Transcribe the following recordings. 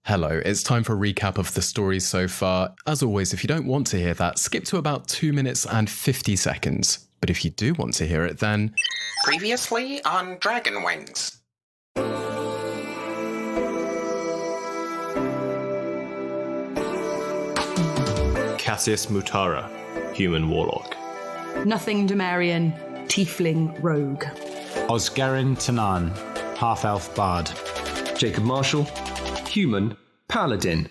Hello, it's time for a recap of the stories so far. As always, if you don't want to hear that, skip to about 2 minutes and 50 seconds. But if you do want to hear it, then... Previously on Dragon Wings. Cassius Mutara, human warlock. Nothing Demarian, tiefling rogue. Osgarin Tanan, half-elf bard. Jacob Marshall, human paladin.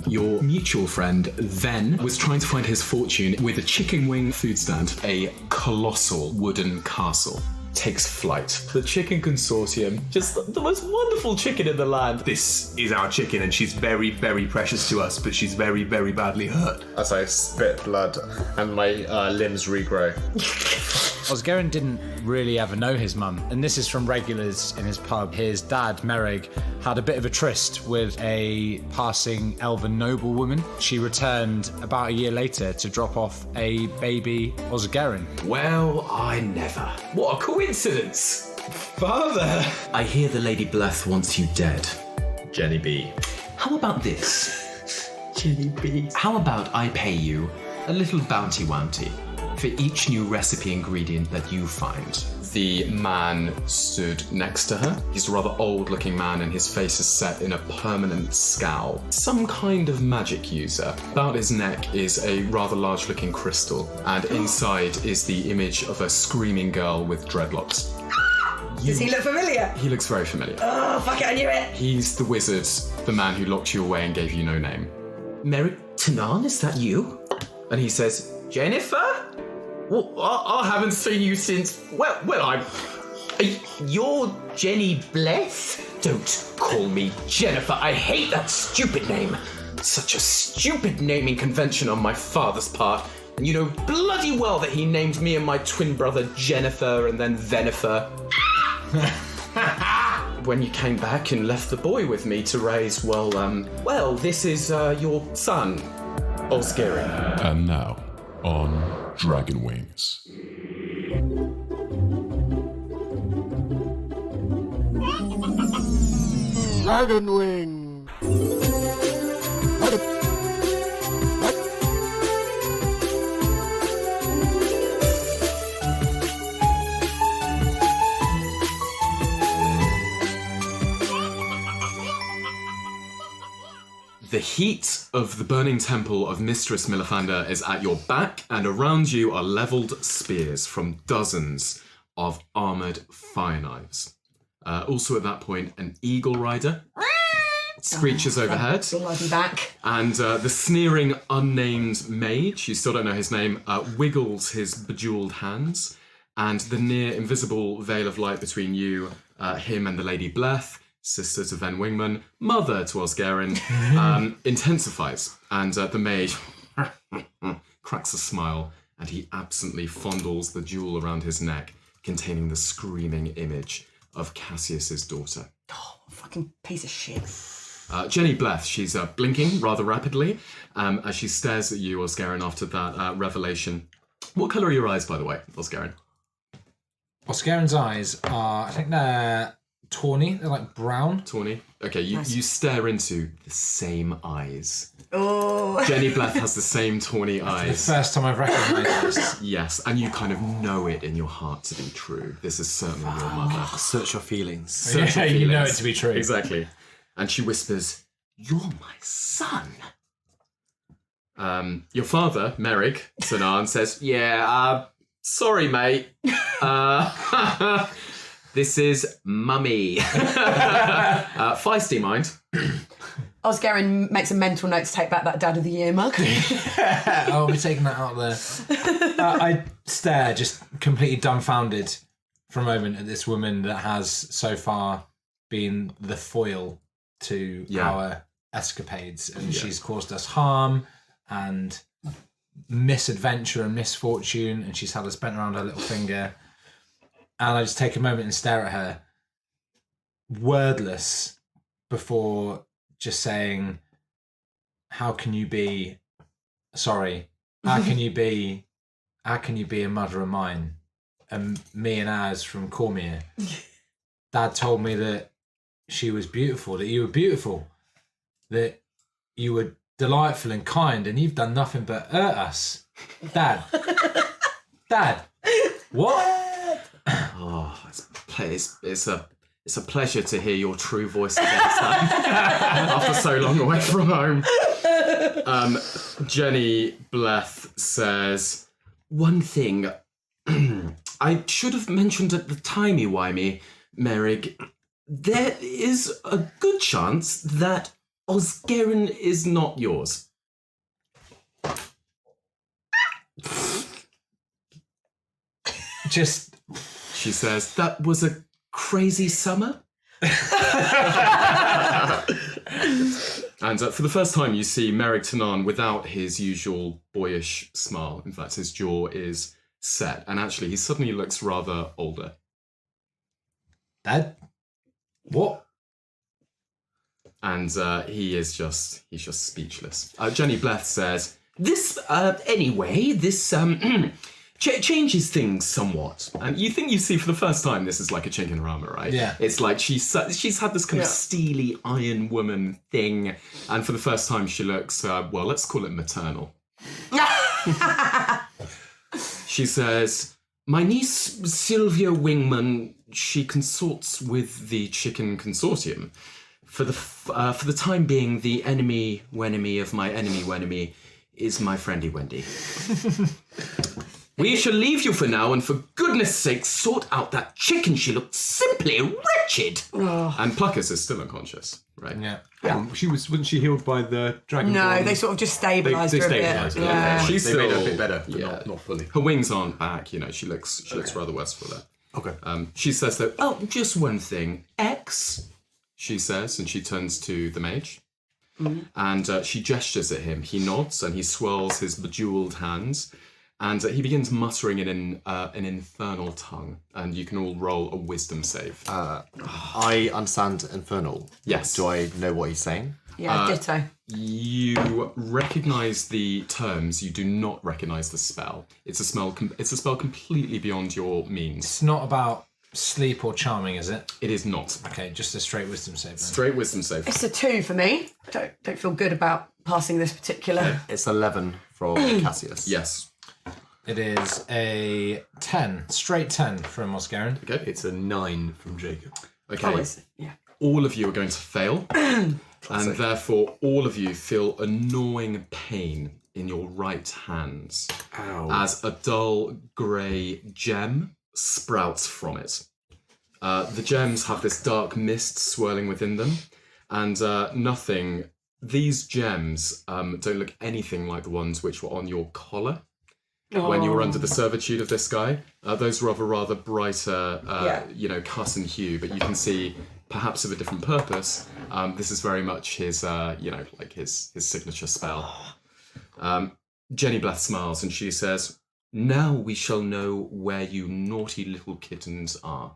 Your mutual friend then was trying to find his fortune with a chicken wing food stand. A colossal wooden castle takes flight. The chicken consortium, just the most wonderful chicken in the land. This is our chicken and she's very, very precious to us, but she's very, very badly hurt. As I spit blood and my limbs regrow. Osgarin didn't really ever know his mum, and this is from regulars in his pub. His dad, Merrig, had a bit of a tryst with a passing elven noblewoman. She returned about a year later to drop off a baby Osgarin. Well, I never. What a coincidence! Father! I hear the Lady Bleth wants you dead. Jenny B. How about this? Jenny B. How about I pay you a little bounty whamty for each new recipe ingredient that you find? The man stood next to her. He's a rather old-looking man and his face is set in a permanent scowl. Some kind of magic user. About his neck is a rather large-looking crystal, and inside is the image of a screaming girl with dreadlocks. Does he look familiar? He looks very familiar. Oh, fuck it, I knew it! He's the wizard, the man who locked you away and gave you no name. Merrick Tanan, is that you? And he says, Jennifer? Well, I haven't seen you since... You're Jenny Bleth? Don't call me Jennifer. I hate that stupid name. Such a stupid naming convention on my father's part. And you know bloody well that he named me and my twin brother Jennifer and then Venifer. When you came back and left the boy with me to raise, this is your son, Osgarin. And now, on Dragon Wings. Dragon Wings! The heat of the burning temple of Mistress Millifander is at your back, and around you are levelled spears from dozens of armoured fire knives. Also at that point, an eagle rider screeches overhead. Bloody back. And the sneering unnamed mage, you still don't know his name, wiggles his bejewelled hands, and the near invisible veil of light between you, him and the Lady Bleth, sister to Ven Wingman, mother to Osgarin, intensifies, and the mage cracks a smile, and he absently fondles the jewel around his neck, containing the screaming image of Cassius's daughter. Oh, fucking piece of shit. Jenny Bleth, she's blinking rather rapidly as she stares at you, Osgarin, after that revelation. What colour are your eyes, by the way, Osgarin? Osgarin's eyes are, I think they're tawny, they're like brown. Tawny? Okay, you stare into the same eyes. Oh. Jenny Bleth has the same tawny eyes. The first time I've recognised this. Yes, and you kind of know it in your heart to be true. This is certainly your mother. Search your feelings. Search your You know it feelings. to be true. Exactly. And she whispers, "You're my son." Your father, Merrig Tanan, says, sorry, mate. This is Mummy. Feisty mind. Osgarin makes a mental note to take back that Dad of the Year mug. Oh, we're taking that out there. I stare, just completely dumbfounded for a moment at this woman that has so far been the foil to our escapades, and she's caused us harm and misadventure and misfortune, and she's had us bent around her little finger. And I just take a moment and stare at her, wordless, before just saying, how can you be a mother of mine? And me and Az from Cormier. Dad told me that she was beautiful, that you were beautiful, that you were delightful and kind, and you've done nothing but hurt us. Dad. Dad. What? Oh, it's a pleasure to hear your true voice again, son. After so long away from home. Jenny Bleth says, one thing I should have mentioned at the timey-wimey, Merrig. There is a good chance that Osgaren is not yours. She says, that was a crazy summer. And for the first time, you see Merrig Tanan without his usual boyish smile. In fact, his jaw is set, and actually, he suddenly looks rather older. Dad? What? And he's just speechless. Jenny Bleth says, this changes things somewhat. And you think you see for the first time this is like a chink in her armor, right? Yeah. It's like she's had this kind of steely iron woman thing, and for the first time she looks, well, let's call it maternal. She says, my niece Sylvia Wingman, she consorts with the Chicken Consortium. For the time being, the enemy-wenemy of my enemy-wenemy is my friendy Wendy. We shall leave you for now, and for goodness sake, sort out that chicken. She looked simply wretched. Oh. And Pluckers is still unconscious, right? Yeah. Wasn't she healed by the dragon? No, they sort of just stabilised her a bit. Yeah. She's They still made her a bit better, but not fully. Her wings aren't back. You know, she looks rather wistful there. Okay. She says though, oh, just one thing, X. She says, and she turns to the mage, and she gestures at him. He nods and he swirls his bejeweled hands. And he begins muttering in an infernal tongue, and you can all roll a wisdom save. I understand infernal. Yes. Do I know what he's saying? Yeah, ditto. You recognise the terms. You do not recognise the spell. It's a spell. It's a spell completely beyond your means. It's not about sleep or charming, is it? It is not. Okay, just a straight wisdom save then. Straight wisdom save. It's a 2 for me. I don't feel good about passing this particular. It's 11 from Cassius. Yes. It is a 10, straight 10 from Osgaren. Okay. It's a 9 from Jacob. Okay. Yeah. All of you are going to fail, and therefore all of you feel a gnawing pain in your right hands as a dull grey gem sprouts from it. The gems have this dark mist swirling within them, and these gems don't look anything like the ones which were on your collar when you were under the servitude of this guy. Those were of a rather brighter, cut and hue, but you can see, perhaps of a different purpose, this is very much his, his signature spell. Jenny Bleth smiles and she says, now we shall know where you naughty little kittens are.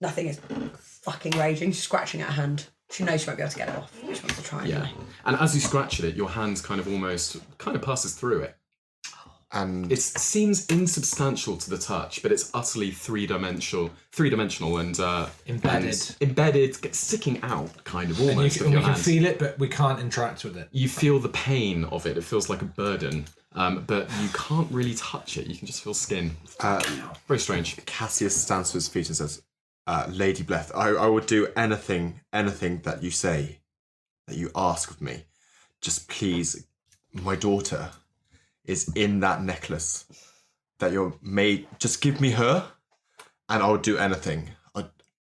Nothing is fucking raging. She's scratching at her hand. She knows she won't be able to get it off. She wants to try anyway. And as you scratch at it, your hand kind of passes through it. And it seems insubstantial to the touch, but it's utterly three-dimensional and embedded, sticking out, kind of almost. And we can feel it, but we can't interact with it. You feel the pain of it. It feels like a burden, but you can't really touch it. You can just feel skin. Very strange. Cassius stands to his feet and says, Lady Bleth, I would do anything that you say, that you ask of me. Just please, my daughter is in that necklace that you're made. Just give me her, and I'll do anything.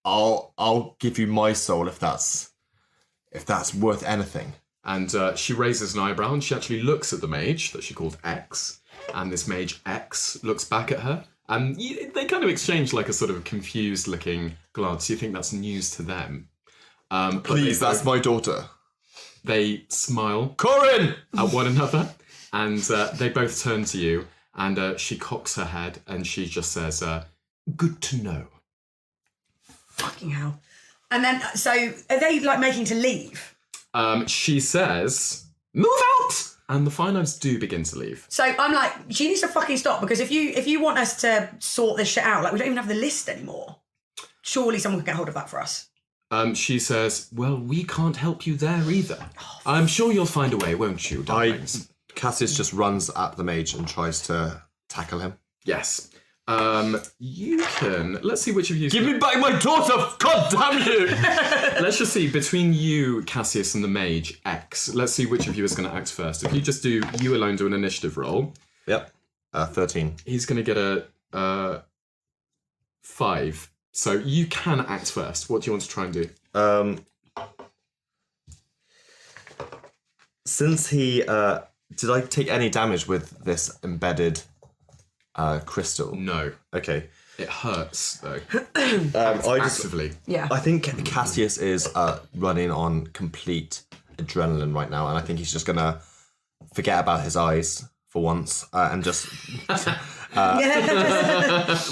I'll give you my soul if that's worth anything. And she raises an eyebrow, and she actually looks at the mage that she called X, and this mage X looks back at her, and they kind of exchange like a sort of confused-looking glance. You think that's news to them? Please, that's my daughter. They smile, Corin, at one another. And they both turn to you, and she cocks her head, and she just says, good to know. Fucking hell. And then, so, are they, like, making to leave? She says, move out! And the Fire Knives do begin to leave. So I'm like, she needs to fucking stop, because if you want us to sort this shit out, like, we don't even have the list anymore. Surely someone can get hold of that for us. She says, well, we can't help you there either. I'm sure you'll find a way, won't you, darlings? Cassius just runs at the mage and tries to tackle him. Yes. You can... Let's see which of you... Give me back my daughter! God damn you! Let's just see, between you, Cassius, and the mage, X, let's see which of you is going to act first. If you just do... You alone do an initiative roll. Yep. 13. He's going to get a 5. So you can act first. What do you want to try and do? Since he... did I take any damage with this embedded crystal? No. Okay. It hurts, though. Actively. Yeah. I think Cassius is running on complete adrenaline right now, and I think he's just going to forget about his eyes for once and just...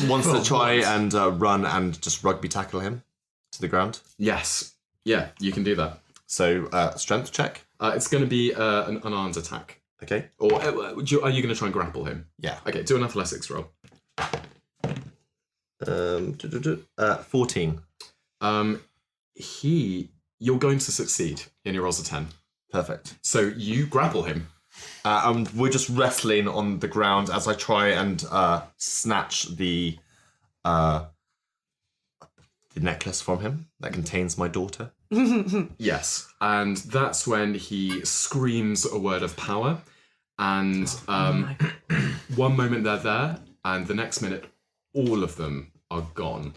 wants to try and run and just rugby tackle him to the ground. Yes. Yeah, you can do that. So, strength check? It's going to be an unarmed attack. Okay. Or are you going to try and grapple him? Yeah. Okay, do an athletics roll. 14. You're going to succeed in your rolls of 10. Perfect. So you grapple him. And we're just wrestling on the ground as I try and snatch the necklace from him that contains my daughter. Yes, and that's when he screams a word of power, and one moment they're there, and the next minute all of them are gone.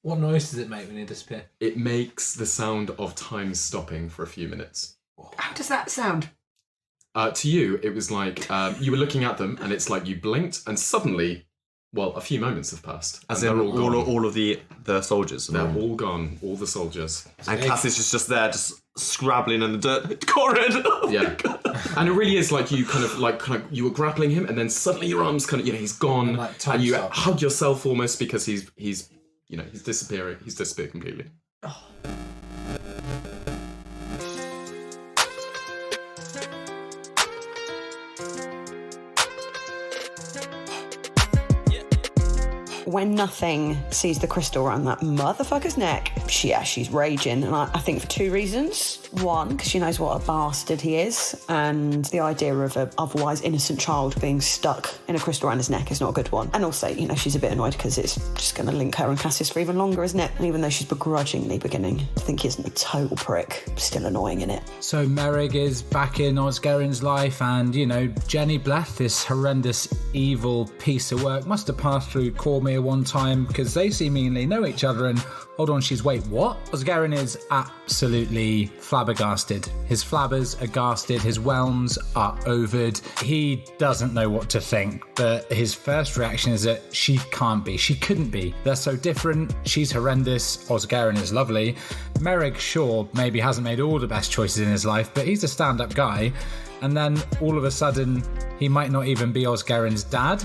What noise does it make when they disappear? It makes the sound of time stopping for a few minutes. How does that sound? To you, it was like you were looking at them, and it's like you blinked, and suddenly, well, a few moments have passed. As in all of the soldiers? They're all gone, all the soldiers. And Cassius is just there, just scrabbling in the dirt. Corin! Oh yeah. And it really is like you kind of you were grappling him, and then suddenly your arms kind of, he's gone, and you hug yourself almost because he's disappearing. He's disappeared completely. Oh. When Nothing sees the crystal around that motherfucker's neck, she's raging. And I think for two reasons. One, because she knows what a bastard he is, and the idea of an otherwise innocent child being stuck in a crystal around his neck is not a good one. And also, she's a bit annoyed because it's just going to link her and Cassius for even longer, isn't it? And even though she's begrudgingly beginning to think he isn't a total prick, still annoying, innit? So Merrig is back in Osgaren's life, and, Jenny Blath, this horrendous, evil piece of work, must have passed through Cormier one time because they seemingly know each other. And hold on, wait, what? Osgaren is absolutely flabbergasted. His flabbers are gasted, his whelms are ovared. He doesn't know what to think, but his first reaction is that she couldn't be. They're so different. She's horrendous. Osgaren is lovely. Merrig, sure, maybe hasn't made all the best choices in his life, but he's a stand-up guy. And then all of a sudden, he might not even be Osgaren's dad.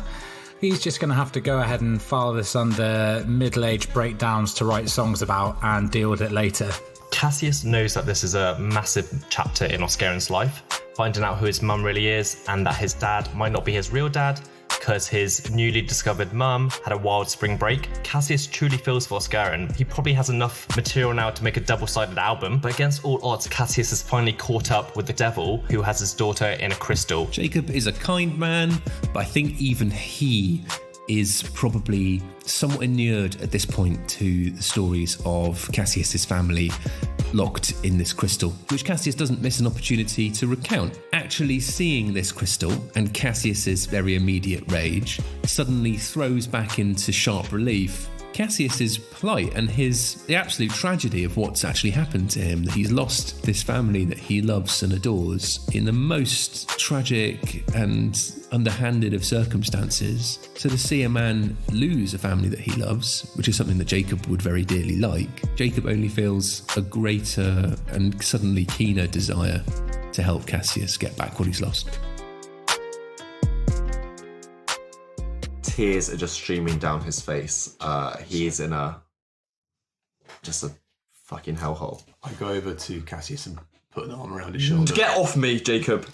He's just going to have to go ahead and file this under middle-aged breakdowns to write songs about and deal with it later. Cassius knows that this is a massive chapter in Osgaren's life, finding out who his mum really is and that his dad might not be his real dad because his newly discovered mum had a wild spring break. Cassius truly feels for Osgaren. He probably has enough material now to make a double-sided album, but against all odds, Cassius has finally caught up with the devil who has his daughter in a crystal. Jacob is a kind man, but I think even he is probably somewhat inured at this point to the stories of Cassius's family locked in this crystal, which Cassius doesn't miss an opportunity to recount. Actually seeing this crystal and Cassius's very immediate rage suddenly throws back into sharp relief Cassius's plight and the absolute tragedy of what's actually happened to him, that he's lost this family that he loves and adores in the most tragic and underhanded of circumstances. So to see a man lose a family that he loves, which is something that Jacob would very dearly like, Jacob only feels a greater and suddenly keener desire to help Cassius get back what he's lost. Tears are just streaming down his face. He is in just a fucking hellhole. I go over to Cassius and put an arm around his shoulder. Get off me, Jacob!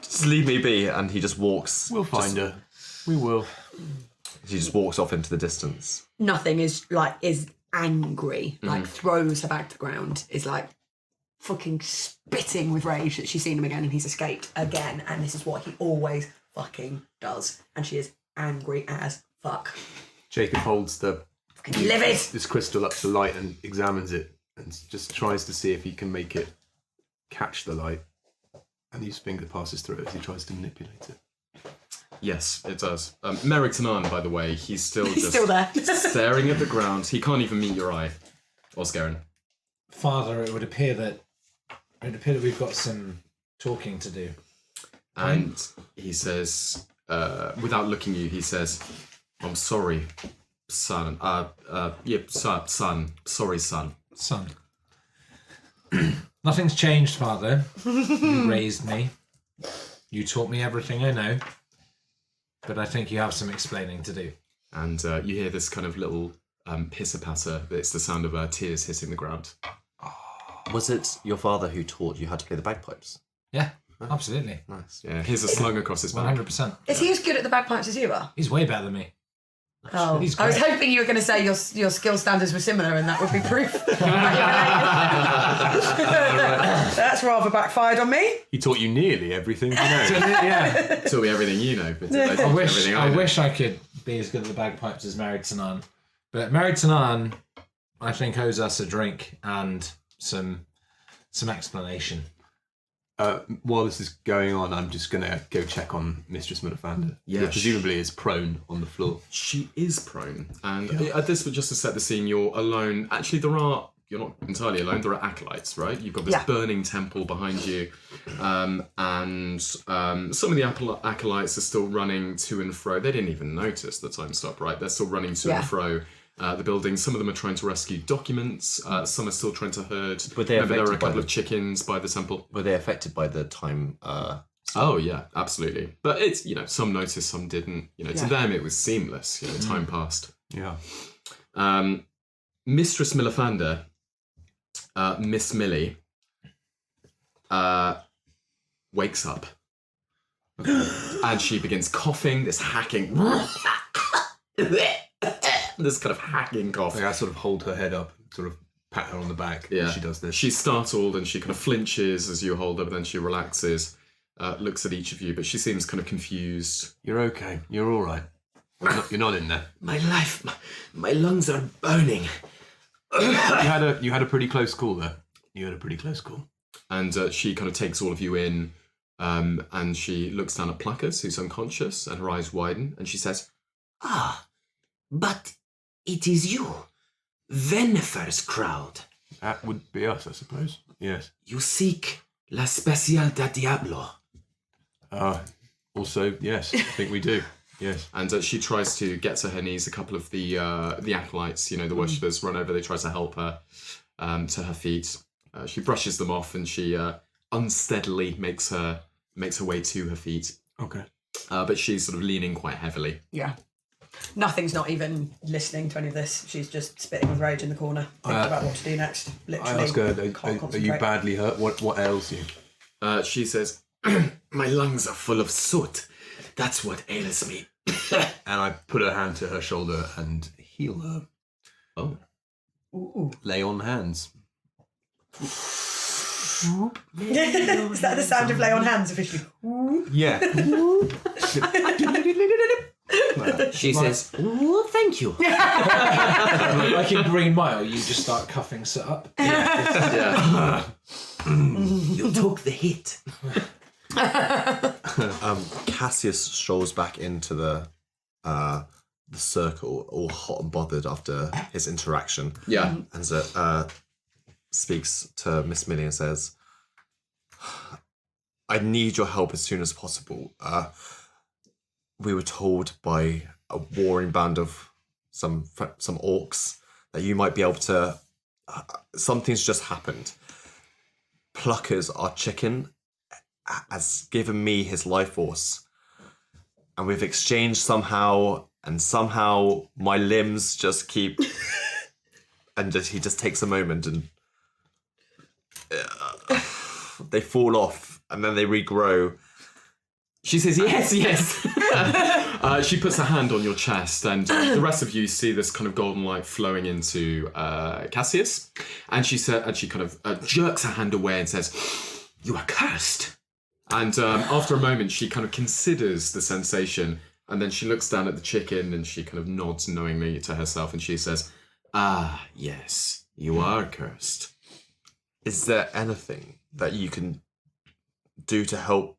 Just leave me be. And he just walks. We'll find her. We will. He just walks off into the distance. Nothing is angry, like throws her back to the ground, is like fucking spitting with rage that she's seen him again and he's escaped again, and this is what he always fucking does, and she is angry as fuck. Jacob holds Livid! this crystal up to light and examines it and just tries to see if he can make it catch the light. And his finger passes through it as he tries to manipulate it. Yes, it does. Merrick Tanan, by the way, he's still there. staring at the ground. He can't even meet your eye. Oscarin. Father, it would appear that we've got some talking to do. And he says, without looking at you, he says, I'm sorry, son. Son. Sorry, son. Son. Nothing's changed, Father. You raised me. You taught me everything I know. But I think you have some explaining to do. And you hear this kind of little pitter-patter. It's the sound of tears hitting the ground. Was it your father who taught you how to play the bagpipes? Yeah, absolutely. Nice. Yeah, here's a slung across his back. 100%. Is he as good at the bagpipes as you are? He's way better than me. Oh, He's I was great. hoping you were going to say your skill standards were similar and that would be proof. That's rather backfired on me. He taught you nearly everything you know. Yeah. Taught me everything you know. But I wish I could be as good at the bagpipes as Married Tanan. But Married Tanan, I think, owes us a drink and some explanation. While this is going on, I'm just going to go check on Mistress Millifander. Yeah, who presumably is prone on the floor. She is prone. And at this, just to set the scene, you're alone. Actually, you're not entirely alone. There are acolytes, right? You've got this burning temple behind you. And some of the acolytes are still running to and fro. They didn't even notice the time stop, right? They're still running to and fro. The building. Some of them are trying to rescue documents. Some are still trying to herd. Remember, there were a couple of chickens by the temple. Were they affected by the time? Oh yeah, absolutely. But it's some noticed, some didn't. To them it was seamless. Time passed. Yeah. Mistress Millifander, Miss Millie, wakes up, and she begins coughing. This hacking. This kind of hacking cough. I sort of hold her head up, sort of pat her on the back as she does this. She's startled and she kind of flinches as you hold her, but then she relaxes, looks at each of you, but she seems kind of confused. You're okay. You're all right. You're not in there. My life, my lungs are burning. You had a pretty close call there. You had a pretty close call. And she kind of takes all of you in, and she looks down at Pluckers, who's unconscious, and her eyes widen, and she says, But it is you, Venifer's crowd. That would be us, I suppose. Yes. You seek La Special da Diablo. Also, yes, I think we do. Yes. And she tries to get to her knees. A couple of the acolytes, the worshippers, run over. They try to help her to her feet. She brushes them off, and she unsteadily makes her way to her feet. Okay. But she's sort of leaning quite heavily. Yeah. Nothing's not even listening to any of this. She's just spitting with rage in the corner, thinking about what to do next. Literally. I ask her, are you badly hurt? What ails you? She says, My lungs are full of soot. That's what ails me. And I put her hand to her shoulder and heal her. Oh. Ooh. Lay on hands. Is that the sound of lay on hands officially? Yeah. She says, "Oh, thank you." Like in Green Mile, you just start cuffing Sit up. You took the hit. Cassius strolls back into the circle, all hot and bothered after his interaction. Yeah. And so, speaks to Miss Millie and says, I need your help as soon as possible. We were told by a warring band of some orcs that you might be able to... something's just happened. Pluckers, our chicken, has given me his life force. And we've exchanged somehow, and somehow my limbs just keep... and he just takes a moment and... they fall off, and then they regrow. She says, yes. She puts her hand on your chest, and the rest of you see this kind of golden light flowing into Cassius. And she kind of jerks her hand away and says, "You are cursed." And after a moment, she kind of considers the sensation, and then she looks down at the chicken and she kind of nods knowingly to herself, and she says, "Ah, yes, you are cursed." Is there anything that you can do to help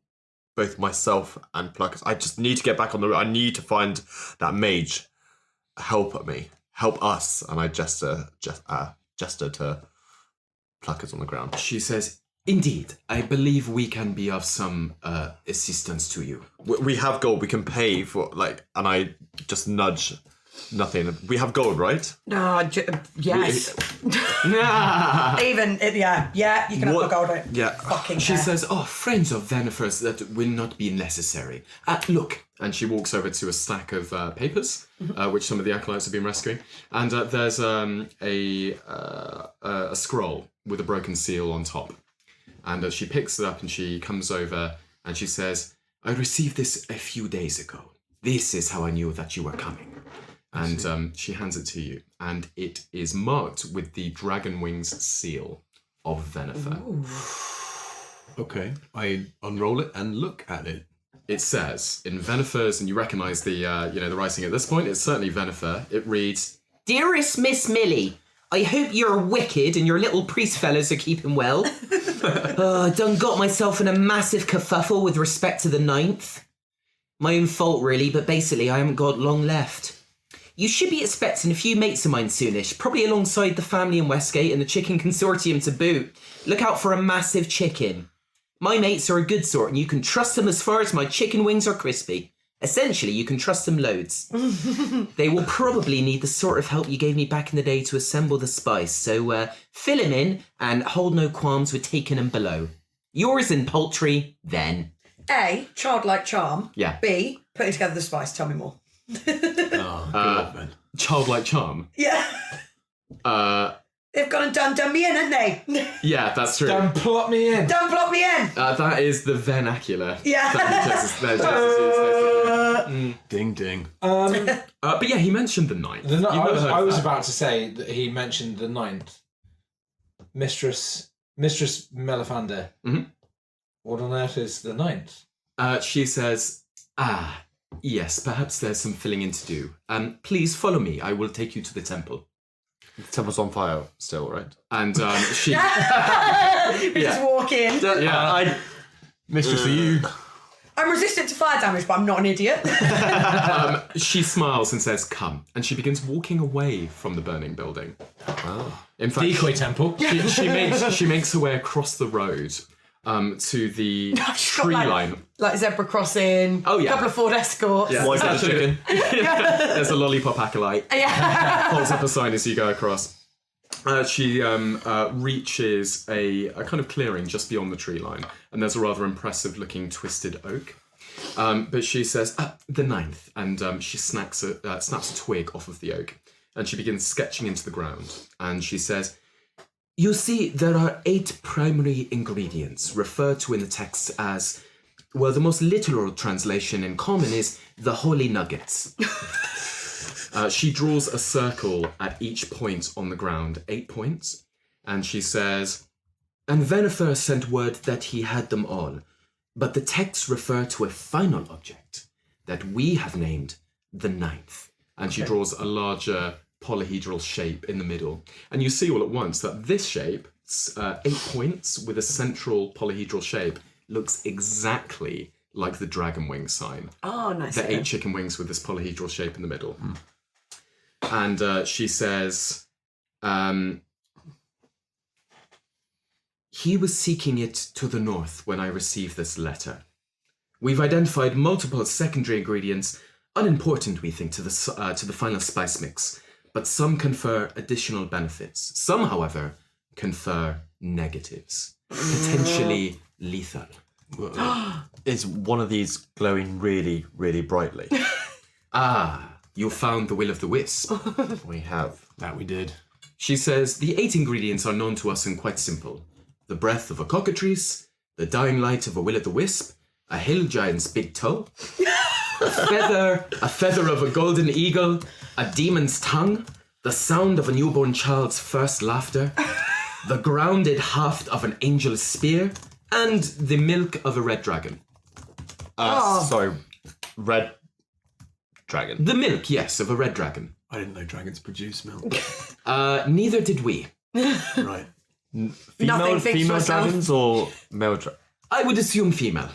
both myself and Pluck? I just need to get back on the road. I need to find that mage. Help me. Help us. And I gesture to Pluckers on the ground. She says, "Indeed, I believe we can be of some assistance to you." We have gold. We can pay for, and I just nudge nothing. We have gold, right? No, yes. Even, you can have my gold out. Yeah. Fucking She care. says, "Oh, friends of Venifer's, that will not be necessary. Look." And she walks over to a stack of papers, which some of the acolytes have been rescuing. And there's a scroll with a broken seal on top. And she picks it up and she comes over and she says, "I received this a few days ago. This is how I knew that you were coming." And she hands it to you. And it is marked with the dragon wings seal of Venifer. Okay, I unroll it and look at it. It says in Venifer's, and you recognise the the writing at this point. It's certainly Venifer. It reads, "Dearest Miss Millie, I hope you're wicked and your little priest fellas are keeping well. I done got myself in a massive kerfuffle with respect to the 9th. My own fault really, but basically I haven't got long left. You should be expecting a few mates of mine soonish, probably alongside the family in Westgate and the chicken consortium to boot. Look out for a massive chicken. My mates are a good sort and you can trust them as far as my chicken wings are crispy. Essentially, you can trust them loads. They will probably need the sort of help you gave me back in the day to assemble the spice, so fill him in and hold no qualms with taking him below. Yours in poultry, then." A, childlike charm. Yeah. B, putting together the spice. Tell me more. Childlike charm. Yeah. They've gone and done me in, haven't they? Yeah, that's true. Don't plot me in. Don't plot me in. That is the vernacular. Yeah. Ding ding. But yeah, he mentioned the 9th. I was about to say that he mentioned the 9th. Mistress Millifander. Mm-hmm. What on earth is the 9th? She says, "Ah, yes, perhaps there's some filling in to do. Please follow me. I will take you to the temple." The temple's on fire still, right? And she... We just walk in. Mistress, are you... I'm resistant to fire damage, but I'm not an idiot. She smiles and says, "Come." And she begins walking away from the burning building. Oh. In fact, Decoy temple. She makes her way across the road to the tree line. Like zebra crossing. Oh, yeah. A couple of Ford Escorts. Yeah. White House chicken. There's a lollipop acolyte. Yeah. Holds up a sign as you go across. She reaches a kind of clearing just beyond the tree line, and there's a rather impressive looking twisted oak. But she says, "The 9th," and she snaps a twig off of the oak, and she begins sketching into the ground. And she says, "You see, there are 8 primary ingredients referred to in the text as, well, the most literal translation in common is the holy nuggets." She draws a circle at each point on the ground, 8 points, and she says, "And Venifer sent word that he had them all, but the texts refer to a final object that we have named the 9th. And she draws a larger polyhedral shape in the middle. And you see all at once that this shape, 8 points with a central polyhedral shape, looks exactly like the dragon wing sign. Oh, nice. The 8 chicken wings with this polyhedral shape in the middle. And she says, He was seeking it to the north when I received this letter. We've identified multiple secondary ingredients, unimportant, we think, to the final spice mix, but some confer additional benefits. Some, however, confer negatives, potentially lethal." Is one of these glowing really, really brightly? You found the will of the wisp. We have. That we did. She says, "The 8 ingredients are known to us and quite simple. The breath of a cockatrice, the dying light of a will-o'-the-wisp, a hill giant's big toe, a feather of a golden eagle, a demon's tongue, the sound of a newborn child's first laughter, the grounded haft of an angel's spear, and the milk of a red dragon. Sorry, red dragon. The milk, yes, of a red dragon. I didn't know dragons produce milk. Neither did we. Right. Female dragons or male dragons? I would assume female.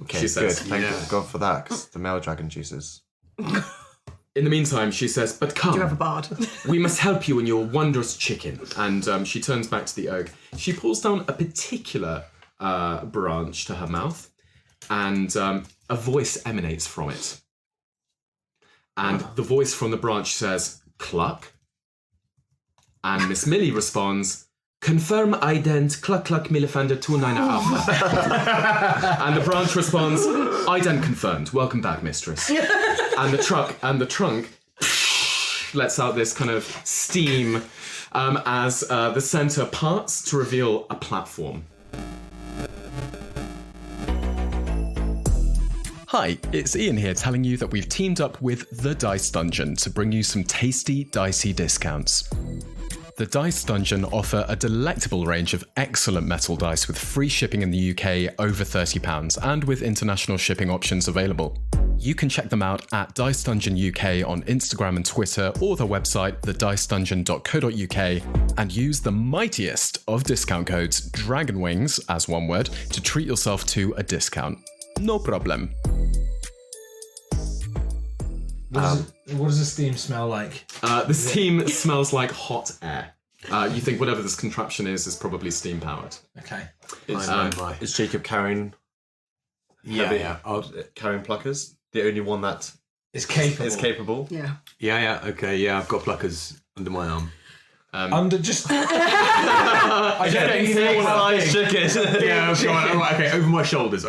Okay, She says. good. Thank God for that, because the male dragon juices. In the meantime, she says, but come. Do you have a bard? We must help you in your wondrous chicken. And she turns back to the oak. She pulls down a particular branch to her mouth, and a voice emanates from it. And the voice from the branch says, Cluck. And Miss Millie responds, confirm ident Cluck Cluck Millifander 29 Alpha. And the branch responds, ident confirmed. Welcome back, mistress. And the trunk lets out this kind of steam as the center parts to reveal a platform. Hi, it's Ian here telling you that we've teamed up with The Dice Dungeon to bring you some tasty, dicey discounts. The Dice Dungeon offer a delectable range of excellent metal dice with free shipping in the UK over £30 and with international shipping options available. You can check them out at Dice Dungeon UK on Instagram and Twitter or their website thedicedungeon.co.uk and use the mightiest of discount codes, Dragonwings, as one word, to treat yourself to a discount. No problem. What does the steam smell like? The steam smells like hot air. You think whatever this contraption is probably steam powered. Okay. Is Jacob carrying? Yeah. Carrying pluckers. The only one that is capable. Yeah. Yeah. Okay. Yeah, I've got pluckers under my arm. Under just. I don't think size chicken. Yeah. Okay. Over my shoulders.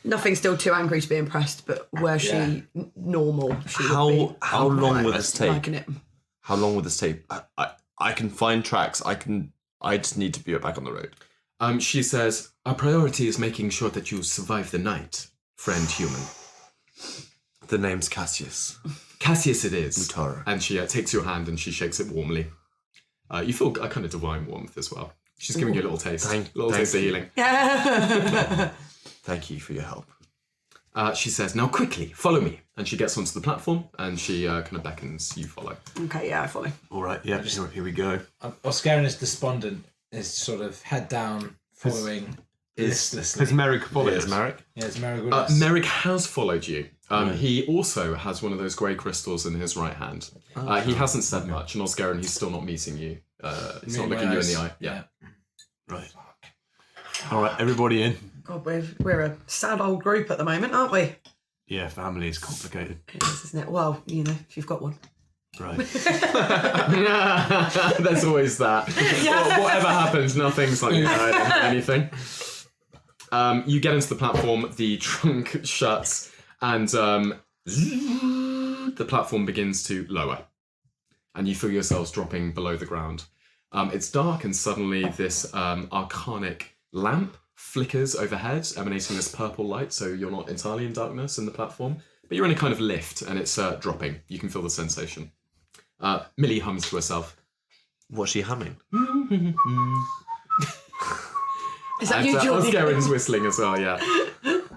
Nothing's still too angry to be impressed, but were she normal, she would be. How long will this take? Liking it. How long will this take? I can find tracks. I just need to be back on the road. She says, our priority is making sure that you survive the night, friend human. The name's Cassius. Cassius it is. Mutara. And she takes your hand and she shakes it warmly. You feel a kind of divine warmth as well. She's giving you a little taste. Taste of healing. Thank you for your help. She says, now quickly, follow me. And she gets onto the platform and she kind of beckons you follow. Okay, yeah, I follow. All right, yeah, here we go. Oscarin is despondent, is sort of head down, following listlessly. Has Merrick followed us? Merrick? Yes, Merrick. Merrick has followed you. He also has one of those grey crystals in his right hand. He hasn't said much, and Oscarin, he's still not meeting you. He's not looking you in the eye. Yeah. Right. All right, everybody in. God, we're a sad old group at the moment, aren't we? Yeah, family is complicated. It is, isn't it? Well, if you've got one. Right. There's always that. Whatever happens, nothing's like anything. You get into the platform, the trunk shuts, and the platform begins to lower. And you feel yourselves dropping below the ground. It's dark, and suddenly this arcanic lamp flickers overhead, emanating this purple light, so you're not entirely in darkness in the platform, but you're in a kind of lift, and it's dropping. You can feel the sensation. Millie hums to herself. What's she humming? Is that you, Jordan? Oscarin's whistling as well, yeah.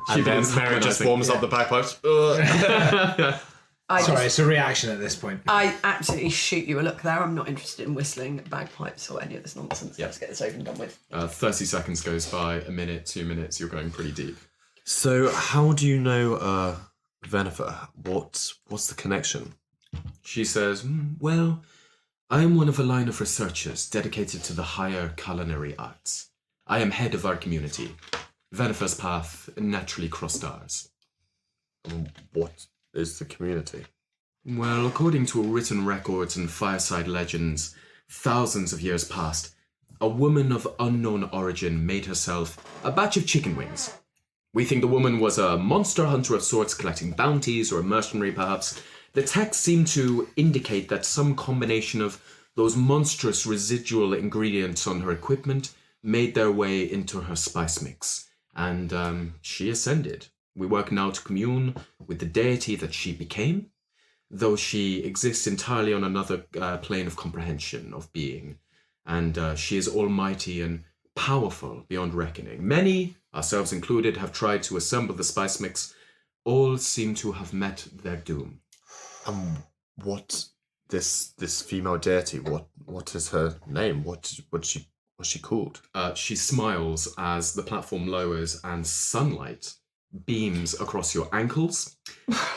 And then Mary just warms up the bagpipes. Sorry, it's a reaction at this point. I absolutely shoot you a look there. I'm not interested in whistling bagpipes or any of this nonsense. Let's get this over and done with. 30 seconds goes by, a minute, 2 minutes, you're going pretty deep. So how do you know Venifer? What's the connection? She says, well, I am one of a line of researchers dedicated to the higher culinary arts. I am head of our community. Venifer's path naturally crossed ours. What is the community? Well, according to written records and fireside legends, thousands of years past, a woman of unknown origin made herself a batch of chicken wings. We think the woman was a monster hunter of sorts, collecting bounties, or a mercenary perhaps. The text seemed to indicate that some combination of those monstrous residual ingredients on her equipment made their way into her spice mix, and she ascended. We work now to commune with the deity that she became, though she exists entirely on another plane of comprehension, of being, and she is almighty and powerful beyond reckoning. Many, ourselves included, have tried to assemble the spice mix. All seem to have met their doom. What this female deity? What is her name? What's she called? She smiles as the platform lowers and sunlight beams across your ankles,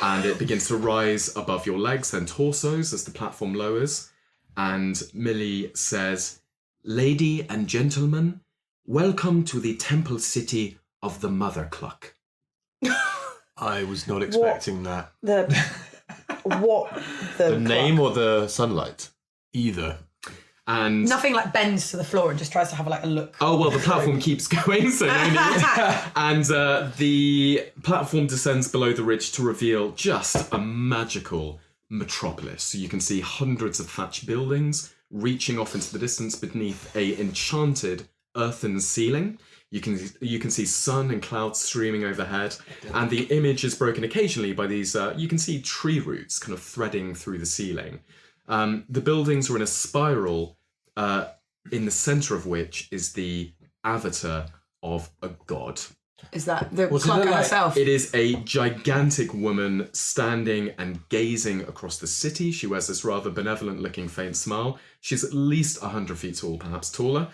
and it begins to rise above your legs and torsos as the platform lowers. And Millie says, "Lady and gentlemen, welcome to the temple city of the Mother Cluck." I was not expecting that. The name or the sunlight? Either. And nothing like bends to the floor and just tries to have a look. Oh, well, the platform keeps going, so no need. And the platform descends below the ridge to reveal just a magical metropolis. So you can see hundreds of thatched buildings reaching off into the distance beneath a enchanted earthen ceiling. You can see sun and clouds streaming overhead, and the image is broken occasionally by these, you can see tree roots kind of threading through the ceiling. The buildings are in a spiral, in the center of which is the avatar of a god. Is that the Cluck herself? It is a gigantic woman standing and gazing across the city. She wears this rather benevolent-looking faint smile. She's at least 100 feet tall, perhaps taller.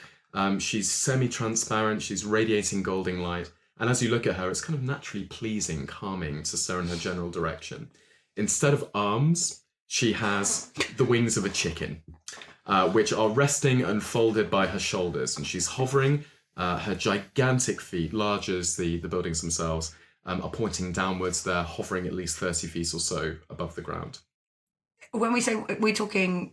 She's semi-transparent. She's radiating golden light. And as you look at her, it's kind of naturally pleasing, calming to stare in her general direction. Instead of arms, she has the wings of a chicken, which are resting and folded by her shoulders. And she's hovering. Her gigantic feet, large as the buildings themselves, are pointing downwards. They're hovering at least 30 feet or so above the ground. When we say, we're talking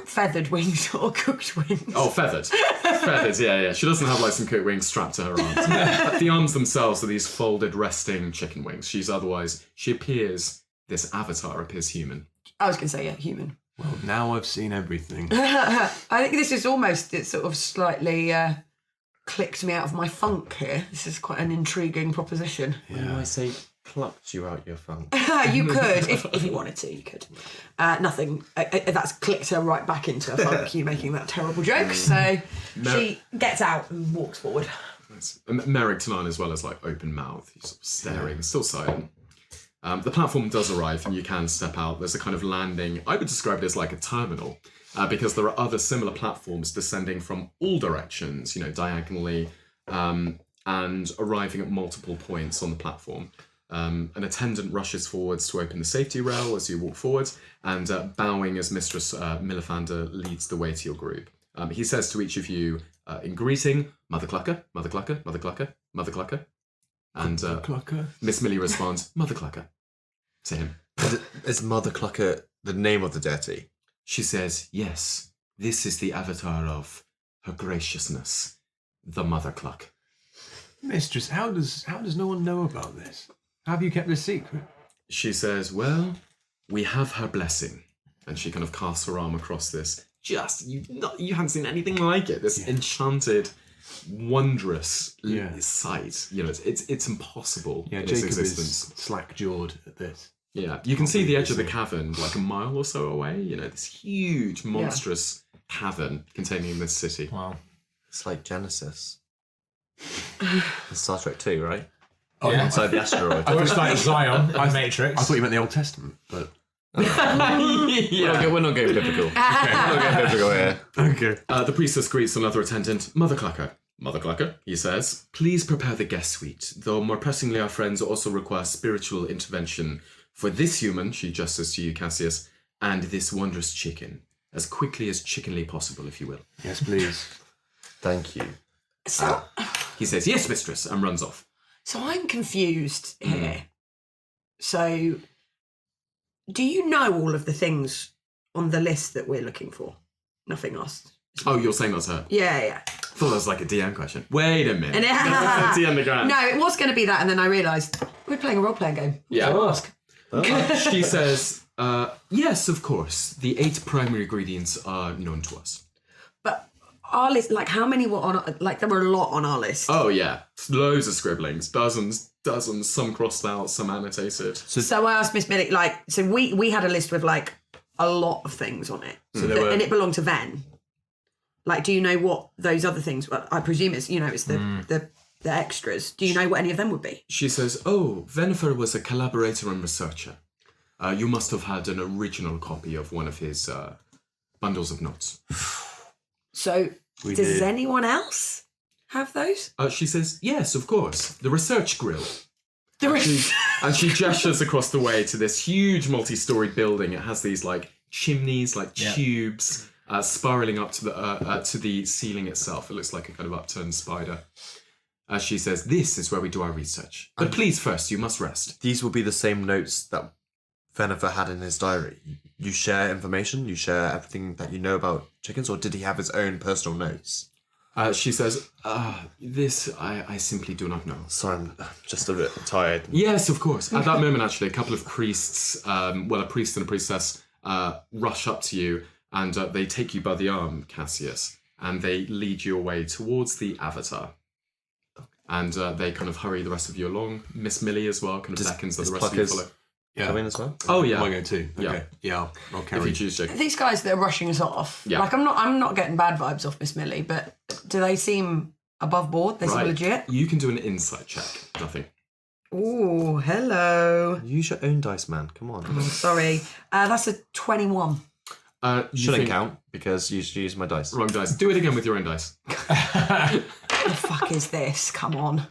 feathered wings or cooked wings? Oh, feathered. Feathered, yeah. She doesn't have like some cooked wings strapped to her arms. The arms themselves are these folded, resting chicken wings. She appears, this avatar appears human. I was going to say, yeah, human. Well, now I've seen everything. I think this is almost, it's sort of slightly clicked me out of my funk here. This is quite an intriguing proposition. When I say plucked you out your funk. You could, if you wanted to, you could. Nothing. That's clicked her right back into a funk, you making that terrible joke. So she gets out and walks forward. Nice. Merrick Tanan as well as like open mouth. He's sort of staring, still silent. The platform does arrive and you can step out. There's a kind of landing. I would describe it as like a terminal because there are other similar platforms descending from all directions, diagonally, and arriving at multiple points on the platform. An attendant rushes forwards to open the safety rail as you walk forwards, and bowing as Mistress Millifander leads the way to your group. He says to each of you in greeting, "Mother Clucker, Mother Clucker, Mother Clucker, Mother Clucker." And Clucker? Miss Millie responds, "Mother Clucker," to him. Is Mother Clucker the name of the deity? She says, "Yes, this is the avatar of Her Graciousness, the Mother Cluck." Mistress, how does no one know about this? How have you kept this secret? She says, "Well, we have her blessing." And she kind of casts her arm across this. You haven't seen anything like it. This enchanted, wondrous sight. It's impossible in its Jacob existence. is slack-jawed at this. Yeah, you can see the edge of the cavern like a mile or so away. This huge, monstrous cavern containing this city. Wow. It's like Genesis. It's Star Trek 2, right? Oh, yeah. Inside the asteroid. I was like Zion, Matrix. I thought you meant the Old Testament, but... We're not going biblical. We're not going biblical here. Okay. The priestess greets another attendant. "Mother Clucker." "Mother Clucker," he says, "please prepare the guest suite, though more pressingly our friends also require spiritual intervention for this human," she gestures to you, Cassius, "and this wondrous chicken, as quickly as chickenly possible, if you will." Yes, please. Thank you. So, he says, "Yes, mistress," and runs off. so I'm confused here. So, do you know all of the things on the list that we're looking for? Nothing else. Oh, you're saying that's her? Yeah. I thought that was like a DM question. Wait a minute. And DM the ground. No, it was going to be that, and then I realised we're playing a role-playing game. Yeah. So ask. She says, "Yes, of course. The 8 primary ingredients are known to us." But our list, like how many were on, like there were a lot on our list. Oh yeah, loads of scribblings, dozens, some crossed out, some annotated. So I asked Miss Millie, like, so we had a list with like a lot of things on it. So there were- And it belonged to Ven. Like, do you know what those other things were? I presume it's, it's the extras. Do you know what any of them would be? She says, "Oh, Venifer was a collaborator and researcher. You must have had an original copy of one of his bundles of notes." So, We does did. anyone else have those? She says, "Yes, of course. The research grill." The And she gestures across the way to this huge multi-storied building. It has these like chimneys, like tubes, spiraling up to the ceiling itself. It looks like a kind of upturned spider. She says, "This is where we do our research. But please, first, you must rest." These will be the same notes that Venifer had in his diary. You share information, you share everything that you know about chickens, or did he have his own personal notes? She says, "This I simply do not know." Sorry, I'm just a bit tired. Yes, of course. At that moment, actually, a couple of priests, a priest and a priestess, rush up to you and they take you by the arm, Cassius, and they lead you away towards the Avatar. And they kind of hurry the rest of you along. Miss Millie as well kind of beckons that the rest of you follow. Yeah. Come in as well? Oh, yeah. Am I going too? Okay. Yeah, I'll carry. If you choose, Jake. These guys that are rushing us off. Yeah. Like, I'm not getting bad vibes off Miss Millie, but do they seem above board? They seem legit? You can do an insight check. Nothing. Ooh, hello. Use your own dice, man. Come on. Oh, sorry. That's a 21. Shouldn't count because you should use my dice. Wrong dice. Do it again with your own dice. What the fuck is this? Come on.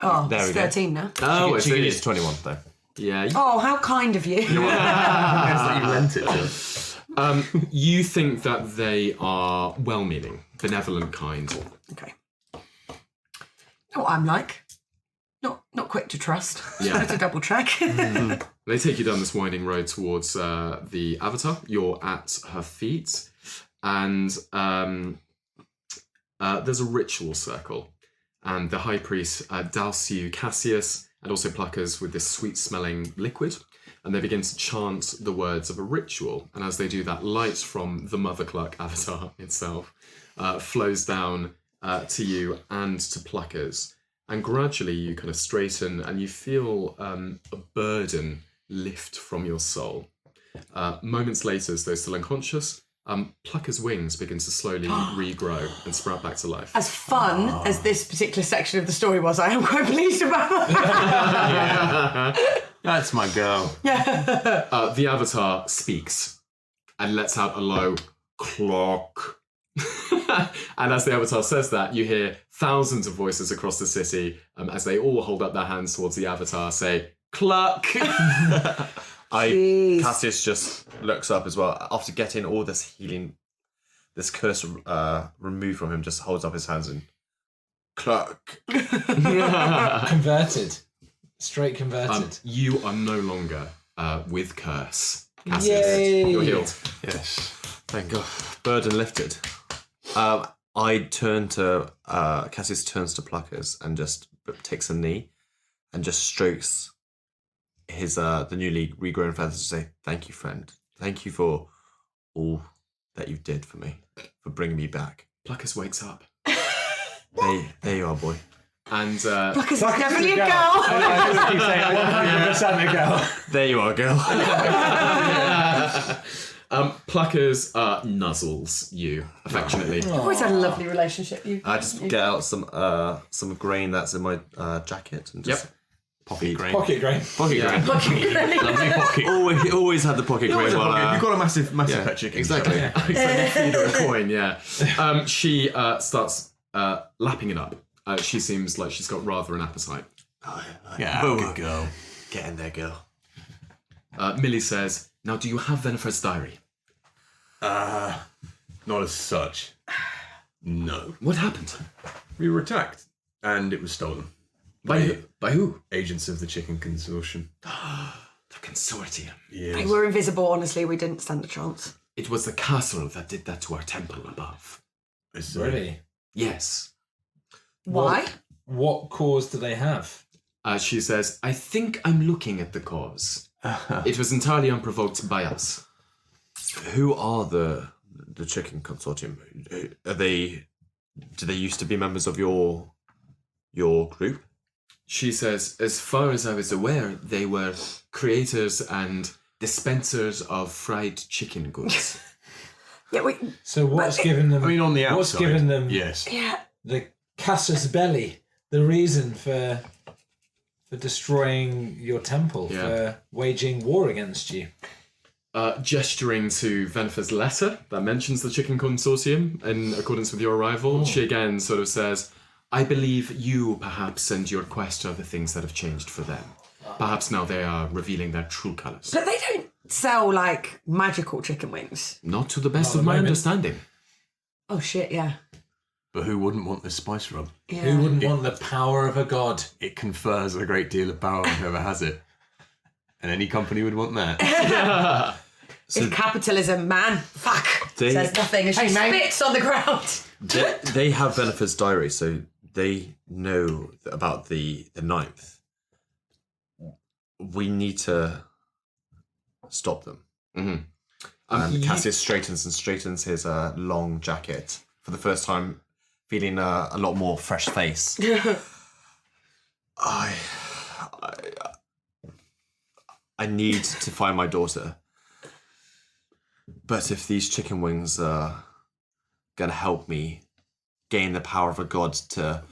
Oh, There it's we go. 13 now. Oh, she can use 21 though. Yeah. Oh, how kind of you. Guess that you lent it to. You think that they are well-meaning, benevolent kind. Okay. Know what I'm like. Not quick to trust. Yeah. Just to double check. They take you down this winding road towards the Avatar. You're at her feet, and there's a ritual circle. And the high priest douse you, Cassius, and also Pluckers with this sweet-smelling liquid. And they begin to chant the words of a ritual. And as they do that, light from the Mother Cluck Avatar itself flows down to you and to Pluckers. And gradually you kind of straighten and you feel a burden lift from your soul. Moments later, as though still unconscious, Plucker's wings begin to slowly regrow and sprout back to life. As fun as this particular section of the story was, I am quite pleased about that. That's my girl. The Avatar speaks and lets out a low Cluck. And as the Avatar says that, you hear thousands of voices across the city as they all hold up their hands towards the Avatar, say, Cluck! Cassius just looks up as well. After getting all this healing, this curse removed from him, just holds up his hands and Cluck. Converted. Straight converted. You are no longer with curse. Cassius, Yay. you're healed. Yes. Thank God. Burden lifted. I turn to Cassius turns to Pluckers and just takes a knee and just strokes his the newly regrown feathers to say, "Thank you, friend. Thank you for all that you did for me, for bringing me back." Pluckers wakes up. There you are, boy. And Pluckers is definitely a girl. I just keep saying 100% a girl. There you are, girl. Pluckers nuzzles you affectionately. I've always had a lovely relationship. I just get out some grain that's in my jacket and just Pocket grain. Pocket grain. Pocket grain. Lovely pocket. Always had the pocket grain. You've While, got a massive pet chicken. Exactly. Feed her a coin, yeah. She starts lapping it up. She seems like she's got rather an appetite. Yeah, good girl. Get in there, girl. Millie says, "Now, do you have Venifer's diary?" Not as such. No. What happened? We were attacked, and it was stolen. By who? Agents of the Chicken Consortium. The consortium. Yes. They were invisible, honestly. We didn't stand a chance. It was the castle that did that to our temple above. Really? Yes. Why? What cause do they have? She says, "I think I'm looking at the cause. It was entirely unprovoked by us." Who are the the chicken consortium, are they? Do they used to be members of your group? She says, as far as I was aware, they were creators and dispensers of fried chicken goods. So what's given them? I mean, on the outside, what's given them? yes. The casus belli, the reason for destroying your temple, for waging war against you. Gesturing to Venifer's letter that mentions the chicken consortium in accordance with your arrival, she again sort of says, I believe you perhaps and your quest are the things that have changed for them. Perhaps now they are revealing their true colours. But they don't sell, like, magical chicken wings. Not to the best of my understanding. Oh, shit, yeah. But who wouldn't want this spice rub? Yeah. Who wouldn't want the power of a god? It confers a great deal of power on whoever has it. And any company would want that. It's capitalism, man. Fuck. Says nothing as she spits on the ground. They have Venifer's diary, so they know about the 9th. We need to stop them. Mm-hmm. And Cassius straightens his long jacket for the first time, feeling a lot more fresh face. I need to find my daughter. But if these chicken wings are gonna help me gain the power of a god to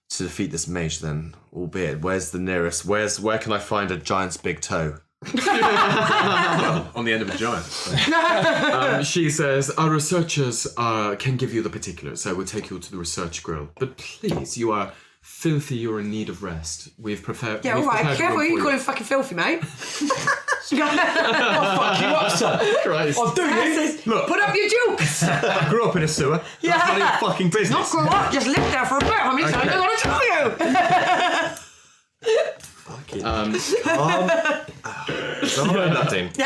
defeat this mage, then albeit, where's the nearest? Where can I find a giant's big toe? Well, on the end of a giant. So. She says, our researchers can give you the particulars. I will take you to the research grill. But please, you are filthy, you're in need of rest. We've prepared. Yeah, all right. Careful, you call him fucking filthy, mate. I'll fuck you up, son. Christ. I'll do you. Look, Put up your jukes. I grew up in a sewer. Yeah. That's none of your fucking business. Not grow up, just live there for a bit. How many times I want to tell you? Fucking it's all right, nothing. It's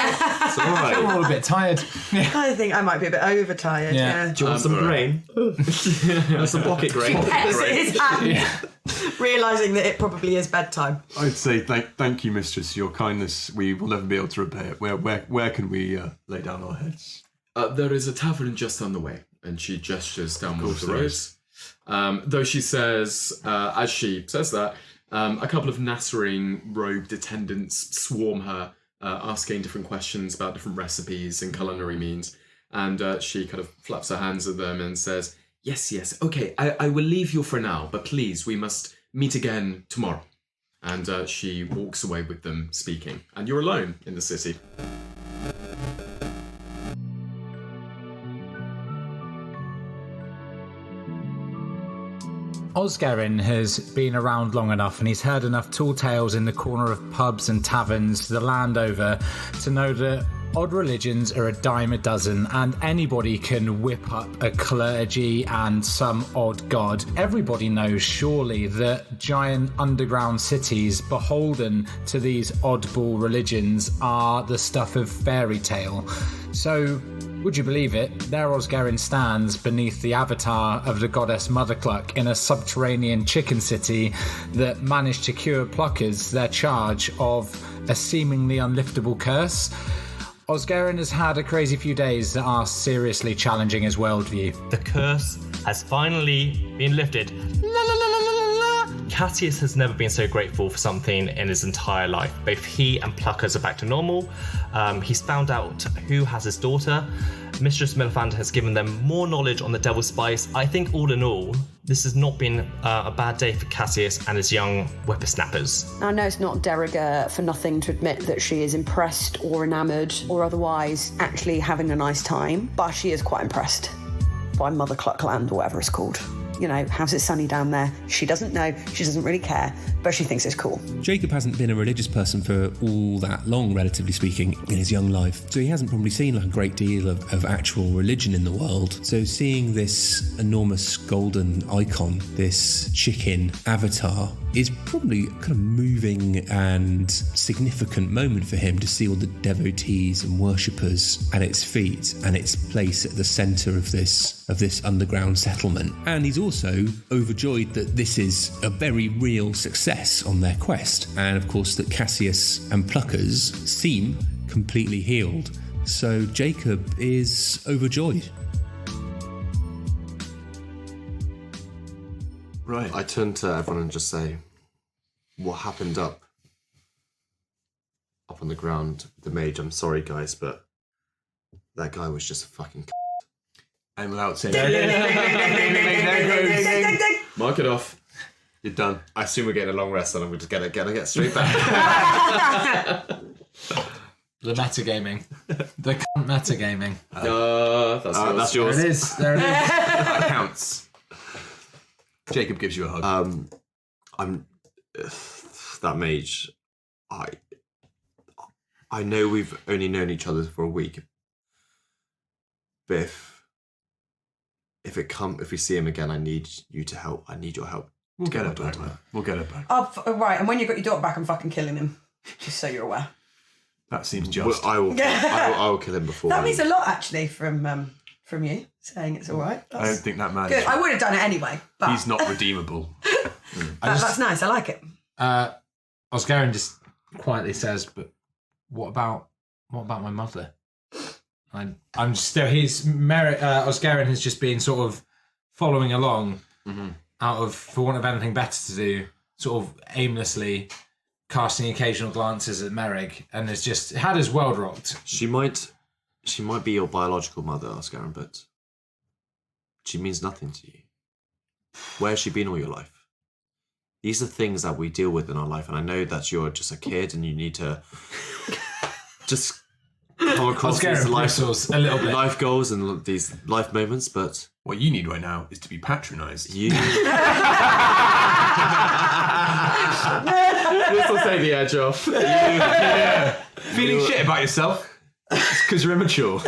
all right. I'm all a bit tired. I think I might be a bit overtired. Yeah. Do you want some grain? Some pocket grain. Yes, it is. Realising that it probably is bedtime. I'd say thank you, mistress. Your kindness, we will never be able to repay it. Where can we lay down our heads? There is a tavern just on the way, and she gestures down one of the there roads. Though she says, as she says that, a couple of Nasserine robed attendants swarm her, asking different questions about different recipes and culinary means. And she kind of flaps her hands at them and says, yes, okay, I will leave you for now, but please, we must meet again tomorrow. And she walks away with them speaking. And you're alone in the city. Osgerin has been around long enough and he's heard enough tall tales in the corner of pubs and taverns the land over to know that odd religions are a dime a dozen and anybody can whip up a clergy and some odd god. Everybody knows surely that giant underground cities beholden to these oddball religions are the stuff of fairy tale. So, would you believe it, there Osgerin stands beneath the avatar of the goddess Mother Cluck in a subterranean chicken city that managed to cure pluckers their charge of a seemingly unliftable curse. Osgerin has had a crazy few days that are seriously challenging his worldview. The curse has finally been lifted. La, la, la, la, la, la. Cassius has never been so grateful for something in his entire life. Both he and Pluckers are back to normal. He's found out who has his daughter. Mistress Millifander has given them more knowledge on the Devil's Spice. I think all in all, this has not been a bad day for Cassius and his young whippersnappers. I know it's not de rigueur for nothing to admit that she is impressed or enamoured or otherwise actually having a nice time, but she is quite impressed by Mother Cluckland or whatever it's called. You know, how's it sunny down there? She doesn't know, she doesn't really care, but she thinks it's cool. Jacob hasn't been a religious person for all that long, relatively speaking, in his young life, so he hasn't probably seen like a great deal of actual religion in the world. So seeing this enormous golden icon, this chicken avatar, is probably a kind of moving and significant moment for him to see all the devotees and worshippers at its feet and its place at the centre of this underground settlement. And he's also overjoyed that this is a very real success on their quest, and of course that Cassius and Pluckers seem completely healed So Jacob is overjoyed. Right. I turn to everyone and just say, what happened up on the ground, the mage? I'm sorry, guys, but that guy was just a fucking I'm allowed to say Mark it off. You're done. I assume we're getting a long rest and I'm just gonna get straight back. The metagaming. The cunt metagaming. That's yours. There it is. There it is. That counts. Jacob gives you a hug. I'm that mage. I know we've only known each other for a week, but if we see him again, I need you to help. I need your help. We'll get it back, man. We'll get it back. Right, and when you've got your daughter back, I'm fucking killing him. Just so you're aware. That seems just. I will kill him before. That means a lot, actually, from you saying it's all right. I don't think that man. Good. I would have done it anyway, but he's not redeemable. That's nice. I like it. Osgarian just quietly says, "But what about my mother?" I'm still. Osgarian has just been sort of following along, out of, for want of anything better to do, sort of aimlessly casting occasional glances at Merrick, and has just had his world rocked. She might be your biological mother, Osgarian, but she means nothing to you. Where has she been all your life? These are things that we deal with in our life, and I know that you're just a kid and you need to just come across these a little bit. life goals and these life moments, but what you need right now is to be patronised. You This will take the edge off. Feeling shit about yourself? It's because you're immature.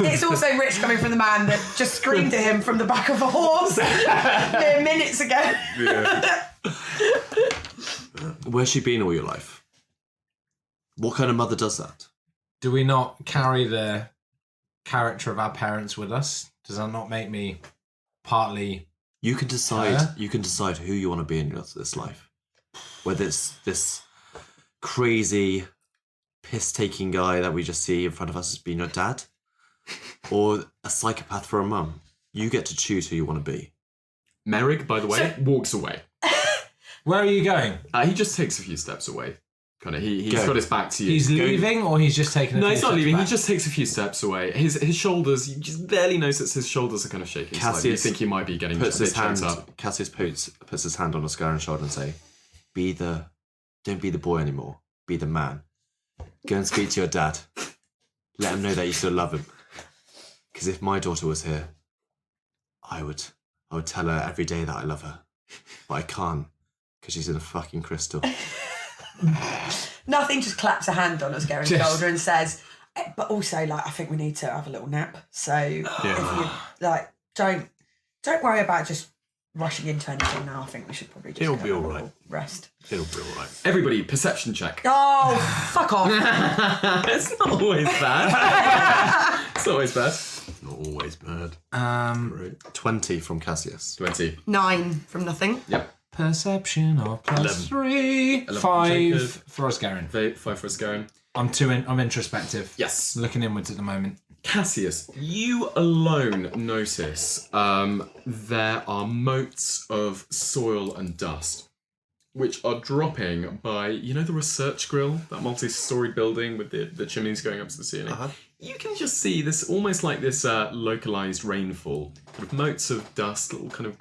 It's also Rich coming from the man that just screamed at him from the back of a horse mere minutes ago. Yeah. Where's she been all your life? What kind of mother does that? Do we not carry the character of our parents with us? Does that not make me partly? You can decide. You can decide who you want to be in this life. Whether it's this crazy, piss-taking guy that we just see in front of us as being your dad, or a psychopath for a mum. You get to choose who you want to be. Merrick, by the way, walks away. Where are you going? He just takes a few steps away. Kind of. He's got his back to you. He's leaving, or he's just taking. No, he's not leaving. He just takes a few steps away. His shoulders. You just barely notice his shoulders are kind of shaking. Slightly. You think he might be getting puts his hand up. Cassius puts his hand on Osgarian's shoulder and say, "Don't be the boy anymore. Be the man. Go and speak to your dad. Let him know that you still love him. Because if my daughter was here, I would tell her every day that I love her, but I can't because she's in a fucking crystal." Nothing, just claps a hand on Osgarian's shoulder and says, "But also, like, I think we need to have a little nap. So if you don't worry about just rushing into anything now. I think we should probably just It'll be all right. Rest. It'll be all right. Everybody, perception check. Oh, fuck off! It's not always bad. It's not always bad. Not always bad. 20 from Cassius. 20. 9 from nothing. Yep. Perception of plus 11. 3. 11 5 for Osgarian. 5 for Osgarian. I'm introspective. Yes. Looking inwards at the moment. Cassius, you alone notice there are motes of soil and dust which are dropping by, the research grill, that multi-storey building with the chimneys going up to the ceiling. You can just see this, almost like this localized rainfall, kind of motes of dust, little kind of,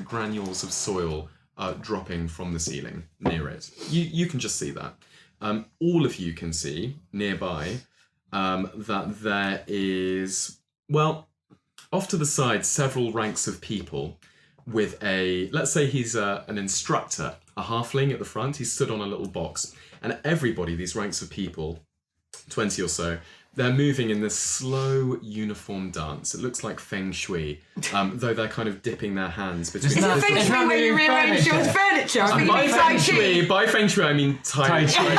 granules of soil dropping from the ceiling near it. You can just see that. All of you can see nearby that there is, off to the side, several ranks of people with let's say he's an instructor, a halfling at the front. He's stood on a little box, and everybody, these ranks of people, 20 or so, they're moving in this slow, uniform dance. It looks like feng shui, though they're kind of dipping their hands between. Is that feng shui when you rearrange your furniture? By feng shui, I mean tai chi.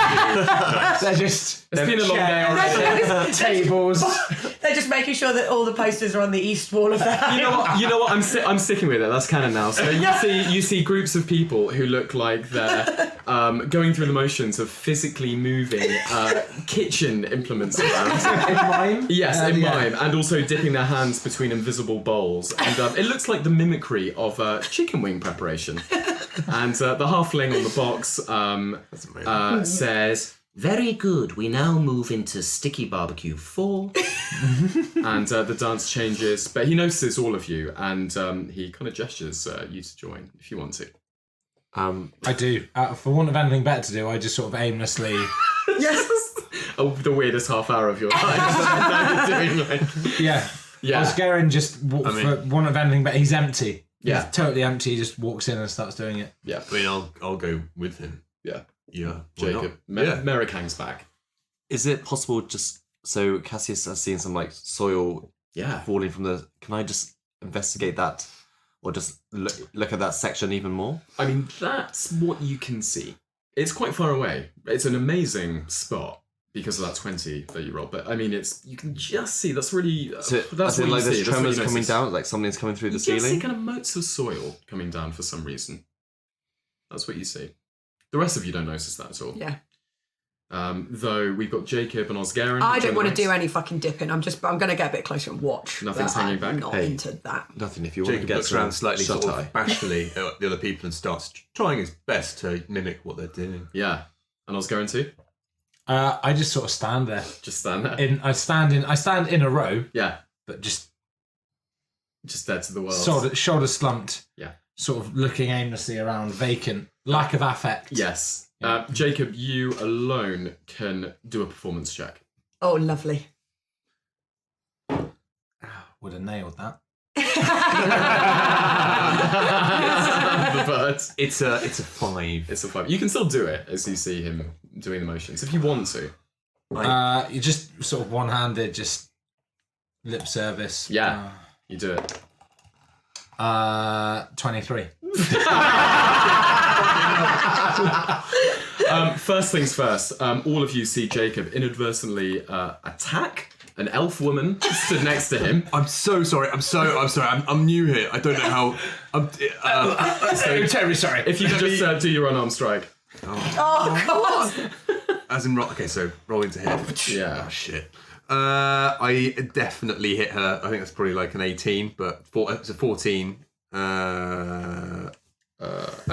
They're just. It's been a long day. Tables. They're just making sure that all the posters are on the east wall of their home. You know what? I'm sticking with it. That's canon now. So you see groups of people who look like they're going through the motions of physically moving kitchen implements around. In mime? Yes, in mime, and also dipping their hands between invisible bowls. And it looks like the mimicry of chicken wing preparation. And the halfling on the box says, "Very good. We now move into Sticky Barbecue 4." And the dance changes, but he notices all of you, and he kind of gestures you to join if you want to. I do. For want of anything better to do, I just sort of aimlessly. Yes. The weirdest half hour of your life. Yeah. Oscarin just, for want of anything better, he's empty. He's totally empty. He just walks in and starts doing it. Yeah. I mean, I'll go with him. Yeah. Yeah. Jacob. Merrick hangs back. Is it possible just so Cassius has seen some like soil falling from the... Can I just investigate that? Or just look at that section even more? I mean, that's what you can see. It's quite far away. It's an amazing spot because of that 20 that you rolled. But I mean, you can just see. That's really... So, that's what like you see. there's tremors coming down, like something's coming through the ceiling? You see kind of motes of soil coming down for some reason. That's what you see. The rest of you don't notice that at all. Yeah. Though we've got Jacob and Osgarin. I don't want to do any fucking dipping. I'm going to get a bit closer and watch. Nothing's hanging back. I'm not into that. Nothing. If you want Jacob to get looks around slightly sort shut-eye. of bashfully at the other people and starts trying his best to mimic what they're doing. Yeah. And Osgarin too? I just sort of stand there. Just stand there? I stand in a row. Yeah. But just dead to the world. Shoulder slumped. Yeah. Sort of looking aimlessly around, vacant. Lack of affect. Yes. Jacob, you alone can do a performance check. Oh, lovely. Would have nailed that. The bird. It's a 5. It's a 5. You can still do it as you see him doing the motions if you want to. You just sort of one-handed, just lip service. Yeah, you do it. 23. First things first, all of you see Jacob inadvertently attack an elf woman stood next to him. I'm so sorry. I'm sorry. I'm new here. I don't know how. I'm terribly sorry. If you could just do your unarmed strike. Oh, God. As in, okay, so rolling to hit. Yeah. Oh, shit. I definitely hit her. I think that's probably like an 18, but it's a 14. Add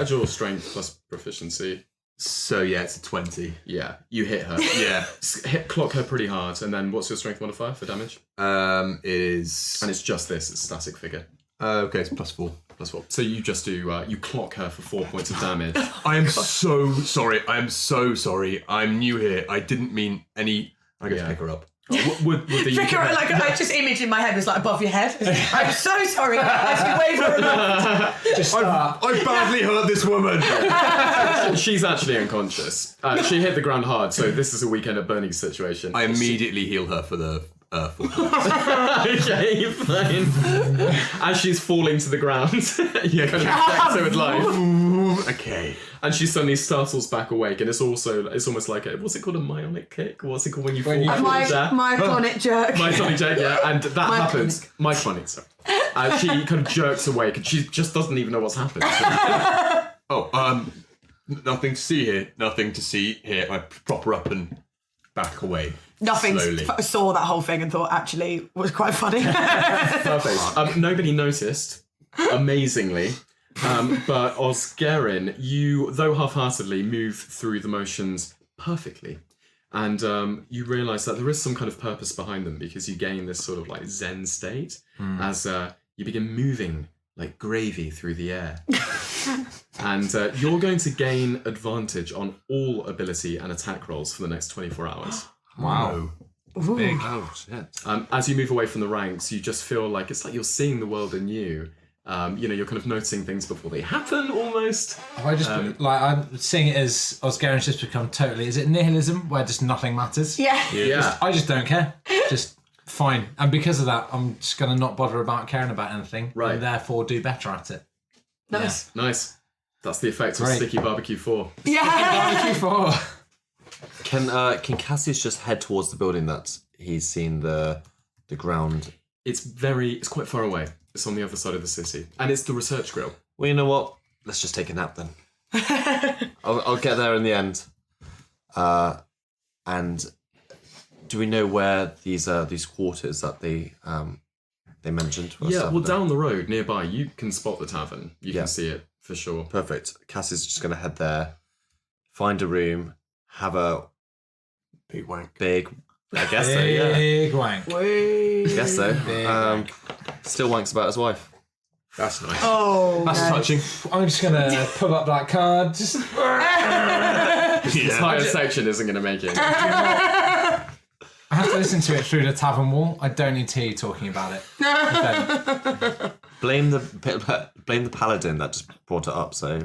your strength plus proficiency. So yeah, it's a 20. Yeah, you hit her. Yeah. Clock her pretty hard, and then what's your strength modifier for damage? It is... And it's just this, it's a static figure. Okay, it's +4. +4. So you just do, you clock her for 4 points of damage. I am so sorry. I'm new here. I didn't mean any... I guess pick her up. Would the I just image in my head was like above your head. I'm so sorry. As you wave her along. I've badly hurt this woman. She's actually unconscious. She hit the ground hard, so this is a weekend at Bernie's situation. I immediately heal her for the 4 points. Okay, fine. As she's falling to the ground, you kind of affect her with life. Okay. And she suddenly startles back awake, and it's almost like what's it called, a myonic kick? What's it called when you fall? Myoclonic jerk. Myoclonic jerk, yeah. And that happens. Myoclonic, sorry. She kind of jerks awake, and she just doesn't even know what's happened. Nothing to see here. I prop her up and back away. Nothing. Slowly. Saw that whole thing and thought actually was quite funny. Perfect. Nobody noticed, amazingly. But Osgarin, you, though half-heartedly, move through the motions perfectly. And you realise that there is some kind of purpose behind them because you gain this sort of like Zen state as you begin moving like gravy through the air. And you're going to gain advantage on all ability and attack rolls for the next 24 hours. Wow. Big. Oh, shit. As you move away from the ranks, you just feel like it's like you're seeing the world anew. You're kind of noticing things before they happen, almost. I'm seeing it as Osgarin's just become totally... Is it nihilism, where just nothing matters? Yeah. I just don't care. Just fine. And because of that, I'm just going to not bother about caring about anything. Right. And therefore do better at it. Nice. Yeah. Nice. That's the effect of Sticky Barbecue 4. Yeah. Barbecue 4. Can Cassius just head towards the building that he's seen the The ground. It's quite far away. It's on the other side of the city. And it's the research grill. Well, you know what? Let's just take a nap then. I'll get there in the end. And do we know where these quarters that they mentioned? Yeah, well, down the road nearby, you can spot the tavern. You can see it for sure. Perfect. Cass is just going to head there, find a room, have a big wank. I guess so, yeah. Big wank. I guess so. Still wanks about his wife. That's nice. Oh, that's touching. I'm just gonna pull up that card. Just This entire section isn't going to make it. I have to listen to it through the tavern wall. I don't need to hear you talking about it. Blame the paladin that just brought it up. So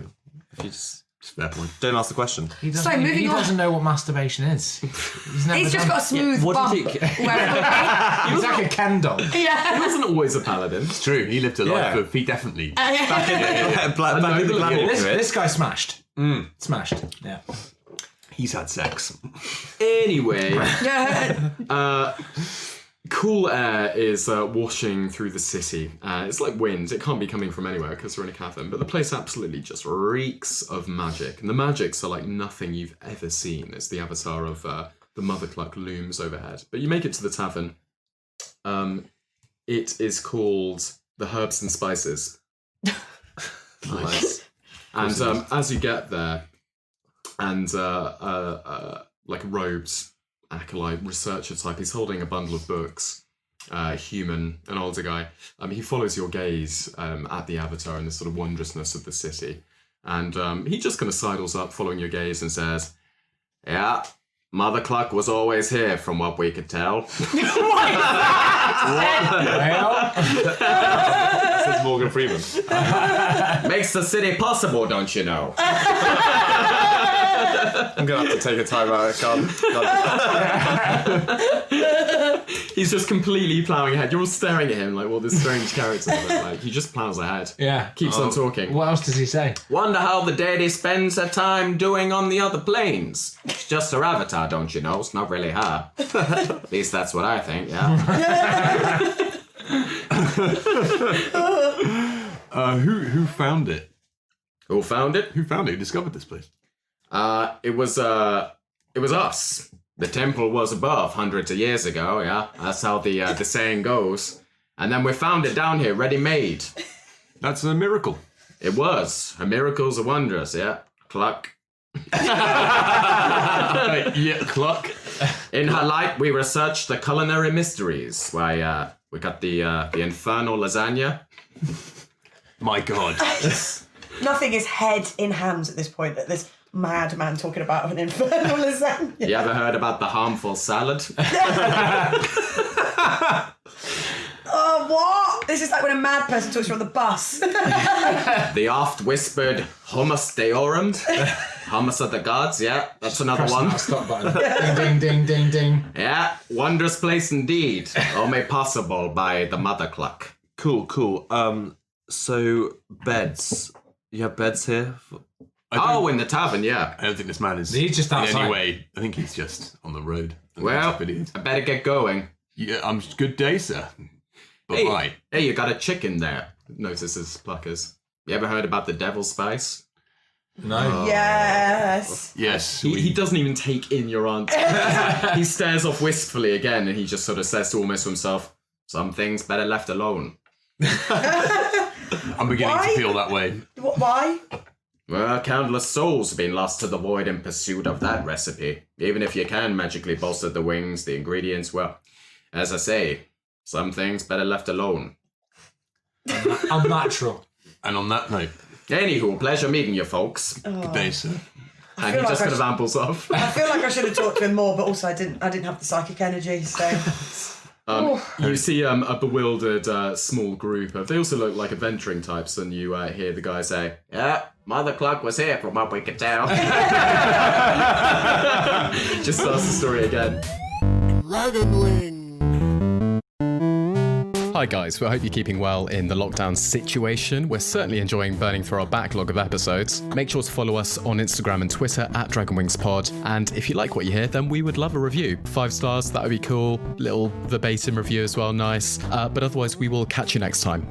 if you just fair point, don't ask the question. He doesn't know what masturbation is. He's just got a smooth What bump. do you think? He's like a Ken doll. Yeah. He wasn't always a paladin. It's true. He lived a life of he definitely. Back in the This guy smashed. Smashed. Yeah. He's had sex. Anyway, cool air is washing through the city. It's like wind. It can't be coming from anywhere because we're in a cavern, but the place absolutely just reeks of magic. And the magics are like nothing you've ever seen as the avatar of the Mother Cluck looms overhead. But you make it to the tavern. It is called the Herbs and Spices. Nice. And as you get there, and like a robed acolyte researcher type, he's holding a bundle of books, human, an older guy. He follows your gaze at the avatar and the sort of wondrousness of the city. And he just kind of sidles up following your gaze and says, "Yeah, Mother Cluck was always here from what we could tell." Says Morgan Freeman. Makes the city possible, don't you know? I'm gonna have to take a time out. He's just completely ploughing ahead. You're all staring at him like, well, this strange character. But like, he just plows ahead. Yeah. Keeps on talking. What else does he say? Wonder how the deity spends her time doing on the other planes. It's just her avatar, don't you know? It's not really her. At least that's what I think, yeah. Who found it? Who found it? Who found it? Who discovered this place? It was us. The temple was above hundreds of years ago, yeah. That's how the saying goes. And then we found it down here, ready-made. That's a miracle. It was. A miracle's a wondrous, yeah. Cluck. Yeah, Cluck. In her light, we researched the culinary mysteries. Why, we got the infernal lasagna. My God. Nothing is head in hands at this point. At this madman talking about an infernal lasagna. You ever heard about the harmful salad? Oh, what? This is like when a mad person talks to you on the bus. The oft-whispered hummus deorum. Hummus of the gods, yeah. That's another Press one. that stop button. Ding, ding, ding, ding, ding. Yeah, wondrous place indeed. All made possible by the Mother Cluck. Cool. So beds. You have beds here? In the tavern, yeah. I don't think this man is He's just in outside. any way. I think he's just on the road. Well, I better get going. Yeah, good day, sir. Bye-bye. Hey, you got a chicken there, notices Pluckers. You ever heard about the devil's spice? No. Yes. Yes. He doesn't even take in your answer. He stares off wistfully again and he just sort of says to almost to himself, some things better left alone. I'm beginning to feel that way. Why? Well, countless souls have been lost to the void in pursuit of that recipe. Even if you can magically bolster the wings, the ingredients, well, as I say, some things better left alone. Unnatural. And on that note, anywho, pleasure meeting you folks. Good day, sir. And he just kind of ambles off. I feel like I should have talked to him more, but also I didn't have the psychic energy, so... You see a bewildered small group of, they also look like adventuring types, and you hear the guy say, yeah, Mother Cluck was here from what we could tell. Just starts the story again. Dragon Wing. Hi guys, we hope you're keeping well in the lockdown situation. We're certainly enjoying burning through our backlog of episodes. Make sure to follow us on Instagram and Twitter at DragonWingsPod. And if you like what you hear, then we would love a review. 5 stars, that would be cool. Little verbatim review as well, nice. But otherwise, we will catch you next time.